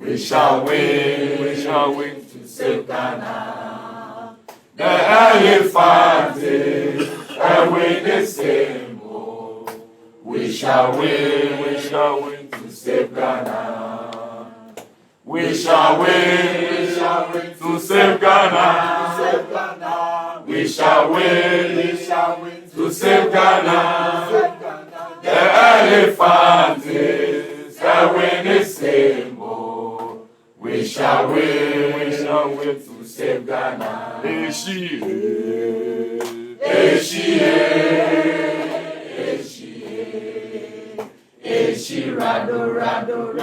We shall win to save Ghana. The elephant is win the same. We shall win to save Ghana. We shall win to save Ghana. We shall win to save Ghana. The elephant is win the same. We shall win to save Ghana. Rado,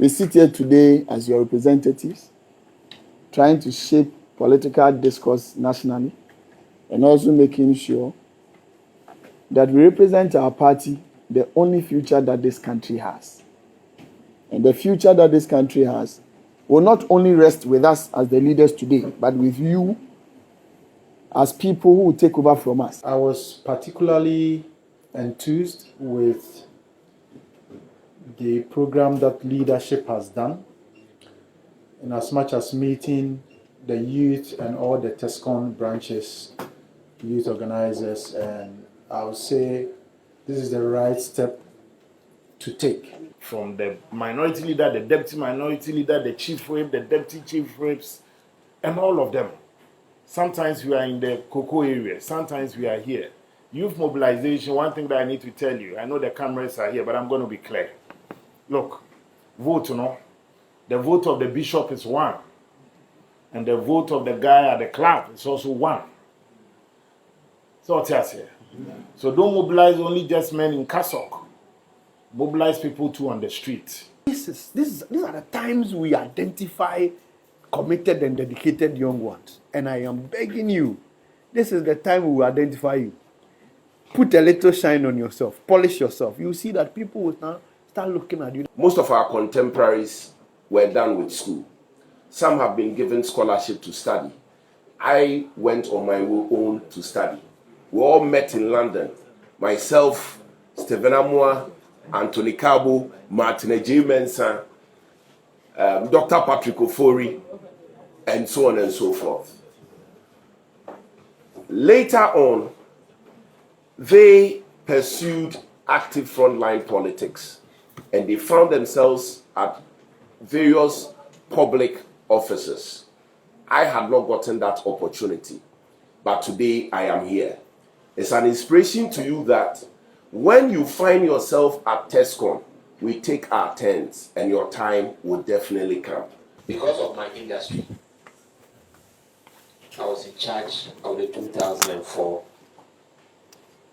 We sit here today as your representatives, trying to shape political discourse nationally and also making sure that we represent our party, the only future that this country has. And the future that this country has will not only rest with us as the leaders today, but with you as people who will take over from us. I was particularly enthused with the program that leadership has done, in as much as meeting the youth and all the TESCON branches, youth organizers, and I would say this is the right step to take. From the minority leader, the deputy minority leader, the chief whip, the deputy chief whips, and all of them. Sometimes we are in the cocoa area, sometimes we are here. Youth mobilization, one thing that I need to tell you, I know the cameras are here, but I'm going to be clear. Look, vote, the vote of the bishop is one, and the vote of the guy at the club is also one. So what's here? So don't mobilize only just men in cassock. Mobilize people too on the street. These are the times we identify committed and dedicated young ones. And I am begging you, this is the time we will identify you. Put a little shine on yourself, polish yourself. You see that people will now start looking at you. Most of our contemporaries were done with school. Some have been given scholarship to study. I went on my own to study. We all met in London. Myself, Stephen Amwa, Anthony Cabo, Martin J. Mensah, Dr. Patrick Ofori, and so on and so forth. Later on, they pursued active frontline politics, and they found themselves at various public offices. I had not gotten that opportunity, but today I am here. It's an inspiration to you that when you find yourself at TESCON, we take our turns and your time will definitely come. Because of my industry, I was in charge of the 2004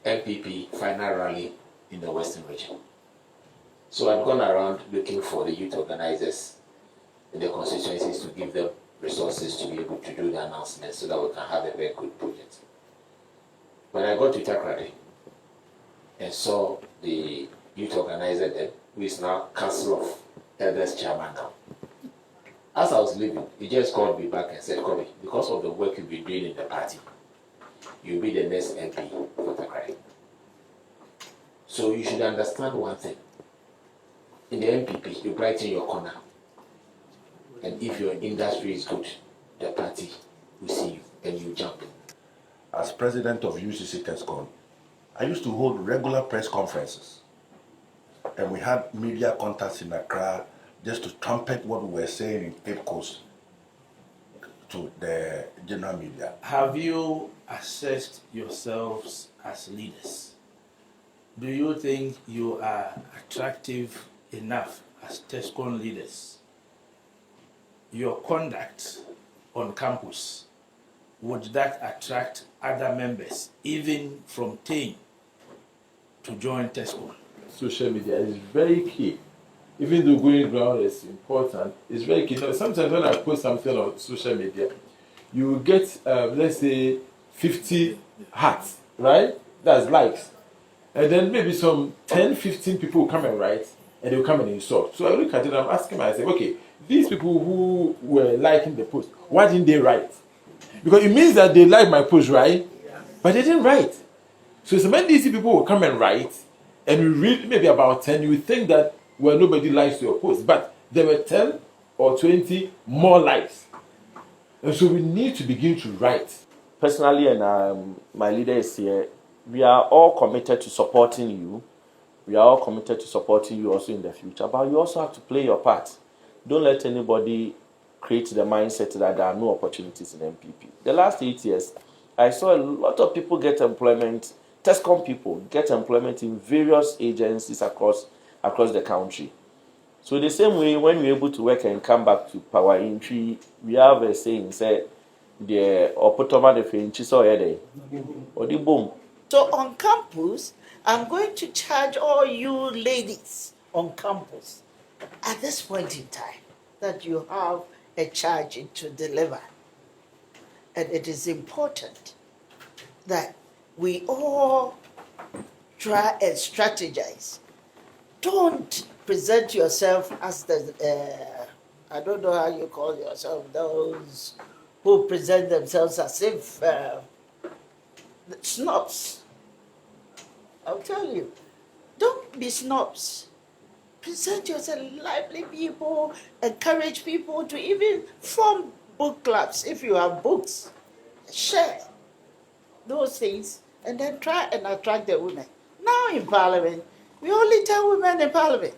NPP final rally in the Western region. So I've gone around looking for the youth organizers in the constituencies to give them resources to be able to do the announcements so that we can have a very good project. When I got to Takrady and saw the youth organizer there, who is now Council of Elders chairman now, as I was leaving, he just called me back and said, Kobe, because of the work you've been doing in the party, you'll be the next MP for Takrady. So you should understand one thing. In the NPP, you brighten your corner. And if your industry is good, the party will see you and you jump. As president of UCC TESCON, I used to hold regular press conferences. And we had media contacts in Accra just to trumpet what we were saying in Cape Coast to the general media. Have you assessed yourselves as leaders? Do you think you are attractive enough as TESCON leaders? Your conduct on campus, would that attract other members, even from TEIN, to join TESCON? Social media is very key. Even though going ground is important, it's very key. Now, sometimes when I post something on social media, you will get, let's say, 50 hearts, right? That's likes. And then maybe some 10, 15 people will come and write, and they will come and insult. So I look at it, I'm asking myself, okay, these people who were liking the post, why didn't they write? Because it means that they like my post, right? but they didn't write. So some NDC people will come and write, and you read maybe about 10, you would think that, well, nobody likes your post, but there were 10 or 20 more likes. And so we need to begin to write. Personally, and my leader is here, we are all committed to supporting you. We are all committed to supporting you also in the future, but you also have to play your part. Don't let anybody create the mindset that there are no opportunities in NPP. The last 8 years, I saw a lot of people get employment, TESCON people get employment in various agencies across the country. So the same way, when we're able to work and come back to power entry, we have a saying, say, the opotoma de fenchiso ede, or the boom. So on campus, I'm going to charge all you ladies on campus at this point in time that you have a charge to deliver. And it is important that we all try and strategize. Don't present yourself as the, I don't know how you call yourself, those who present themselves as if snobs. I'll tell you, don't be snobs. Present yourself lively people, encourage people to even form book clubs. If you have books, share those things and then try and attract the women. Now in Parliament, we only tell women in Parliament.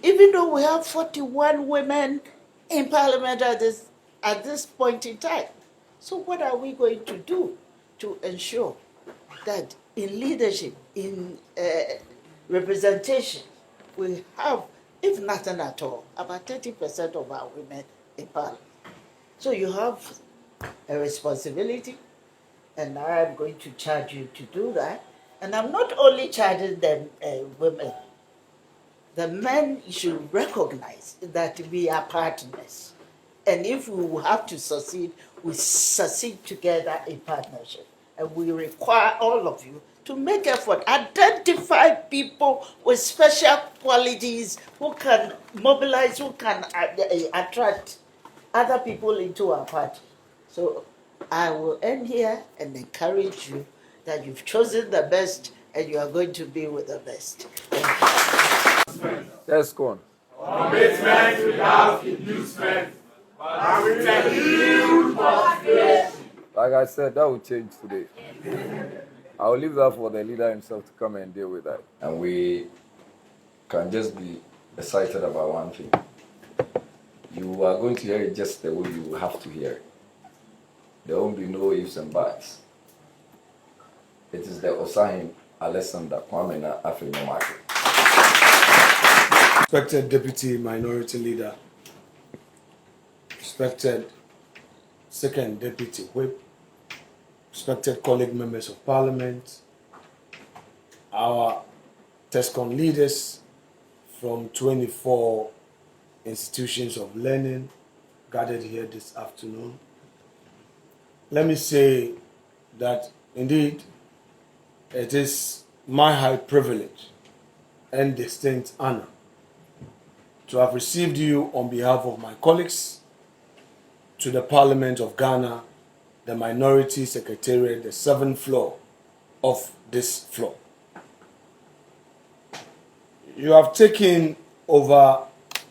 Even though we have 41 women in Parliament at this point in time. So what are we going to do to ensure that in leadership, in representation, we have, if nothing at all, about 30% of our women in Parliament. So you have a responsibility, and I am going to charge you to do that. And I'm not only charging them women. The men should recognize that we are partners. And if we have to succeed, we succeed together in partnership. And we require all of you to make effort, identify people with special qualities who can mobilize, who can attract other people into our party. So I will end here and encourage you that you've chosen the best and you are going to be with the best. TESCON. Commitment without inducement, but with a huge motivation. Like I said, that will change today. I will leave that for the leader himself to come and deal with that. And we can just be excited about one thing. You are going to hear it just the way you have to hear it. There won't be no ifs and buts. It is the Osahim Alexander Kwame na Afenyo-Markin. Respected Deputy Minority Leader, respected Second Deputy Whip, respected colleague members of Parliament, our TESCON leaders from 24 institutions of learning gathered here this afternoon. Let me say that indeed it is my high privilege and distinct honor to have received you on behalf of my colleagues to the Parliament of Ghana, the Minority Secretariat, the 7th floor of this floor. You have taken over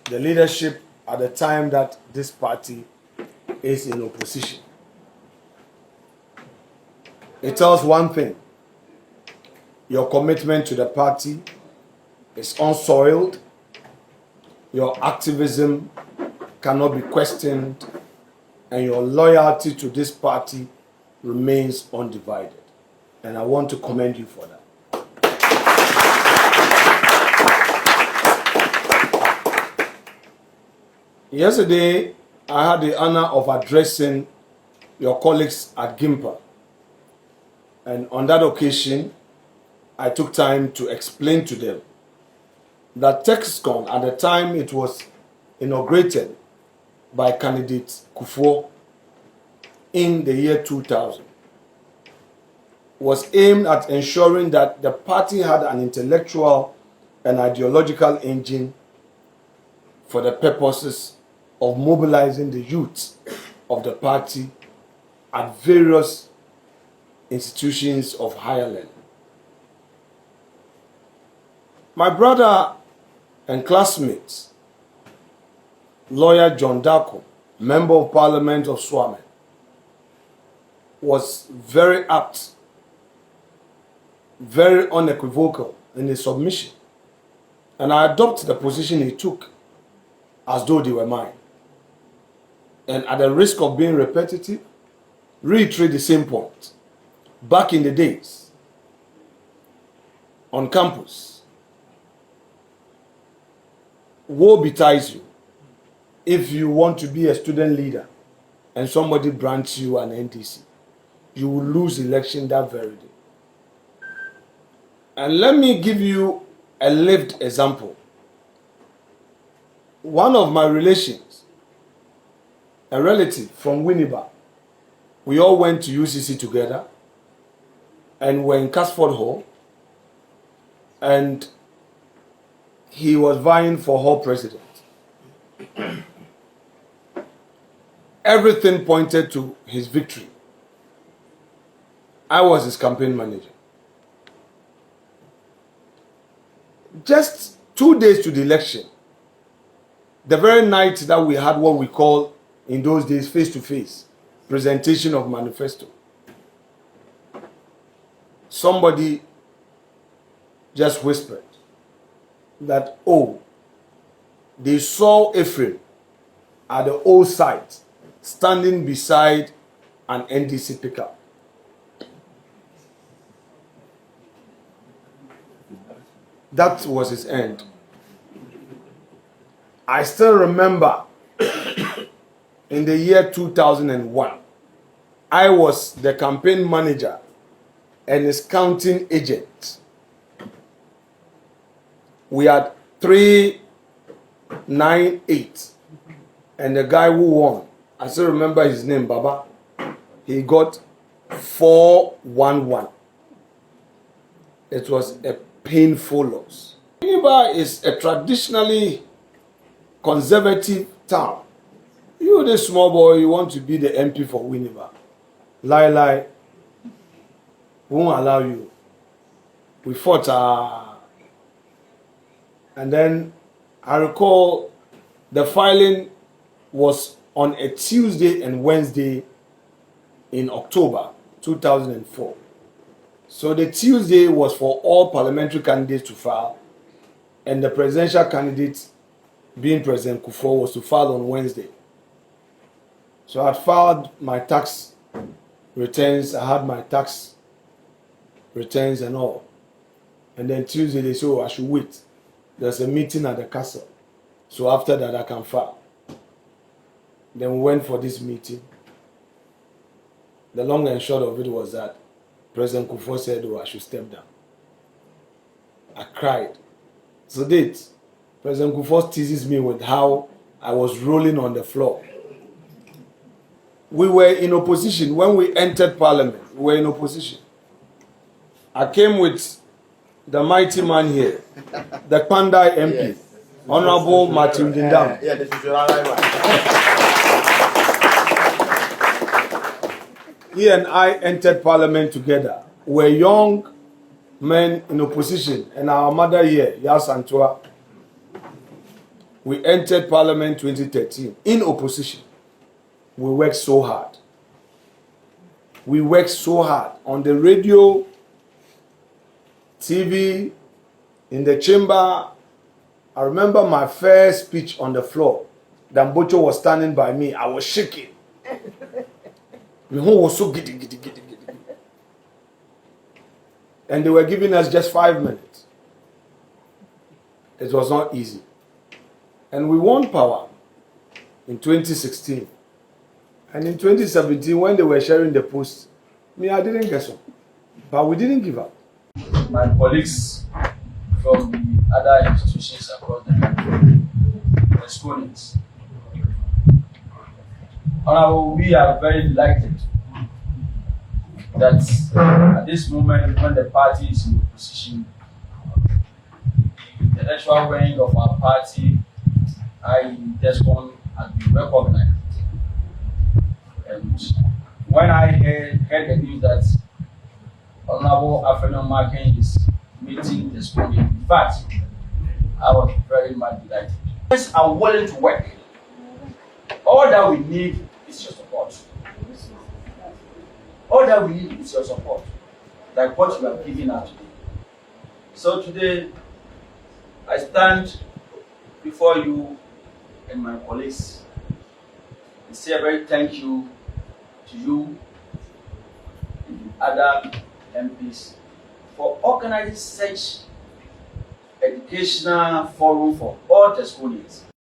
the leadership at the time that this party is in opposition. It tells one thing: your commitment to the party is unsoiled, your activism cannot be questioned, and your loyalty to this party remains undivided. And I want to commend you for that. Yesterday, I had the honor of addressing your colleagues at GIMPA. And on that occasion, I took time to explain to them that TESCON, at the time it was inaugurated by candidate Kufuor in the year 2000, was aimed at ensuring that the party had an intellectual and ideological engine for the purposes of mobilizing the youth of the party at various institutions of higher learning. My brother and classmate, lawyer John Darko, Member of Parliament of Swami, was very apt, very unequivocal in his submission. And I adopted the position he took as though they were mine. And at the risk of being repetitive, reiterate the same point. Back in the days, on campus, woe betide you if you want to be a student leader and somebody grants you an NTC. You will lose election that very day. And let me give you a lived example. One of my relations, a relative from Winneba, we all went to UCC together and were in Casford Hall, and he was vying for hall president. Everything pointed to his victory. I was his campaign manager. Just 2 days to the election, the very night that we had what we call in those days face-to-face presentation of manifesto, somebody just whispered that, oh, they saw Ephraim at the old site standing beside an NDC pickup. That was his end. I still remember in the year 2001, I was the campaign manager and his counting agent. We had 398, and the guy who won, I still remember his name, Baba, he got 411. It was a painful loss. Winneba is a traditionally conservative town. You, this small boy, you want to be the MP for Winneba. Lie, won't allow you. We fought, and then I recall the filing was on a Tuesday and Wednesday in October 2004. So the Tuesday was for all parliamentary candidates to file, and the presidential candidate, being President Kufuor, was to file on Wednesday. So I filed my tax returns, I had my tax returns and all. And then Tuesday they said, oh, I should wait. There's a meeting at the castle. So after that I can file. Then we went for this meeting. The long and short of it was that President Kufuor said, oh, I should step down. I cried. So did. President Kufuor teases me with how I was rolling on the floor. We were in opposition. When we entered parliament, we were in opposition. I came with the mighty man here, the Pandai MP, yes. Honorable Martin Dindam. Yeah, this is your right. He and I entered parliament together. We were young men in opposition, and our mother here, Yas Antua, we entered parliament 2013 in opposition. We worked so hard. We worked so hard on the radio, TV, in the chamber. I remember my first speech on the floor. Dambocho was standing by me. I was shaking. My home was so giddy. And they were giving us just 5 minutes. It was not easy. And we won power in 2016. And in 2017, when they were sharing the post, I didn't get some. But we didn't give up. My colleagues from the other institutions across the country, TESCON, Honorable, we are very delighted that at this moment, when the party is in opposition, the intellectual wing of our party, i.e. TESCON, has been recognized. And when I heard the news that Honorable Afenyo-Markin is meeting TESCON. In fact, I was very much delighted. Parents are willing to work. All that we need is your support. All that we need is your support, like what you are giving us today. So today, I stand before you and my colleagues and say a very thank you to you and the other MPs for organizing such educational forum for all TESCONians.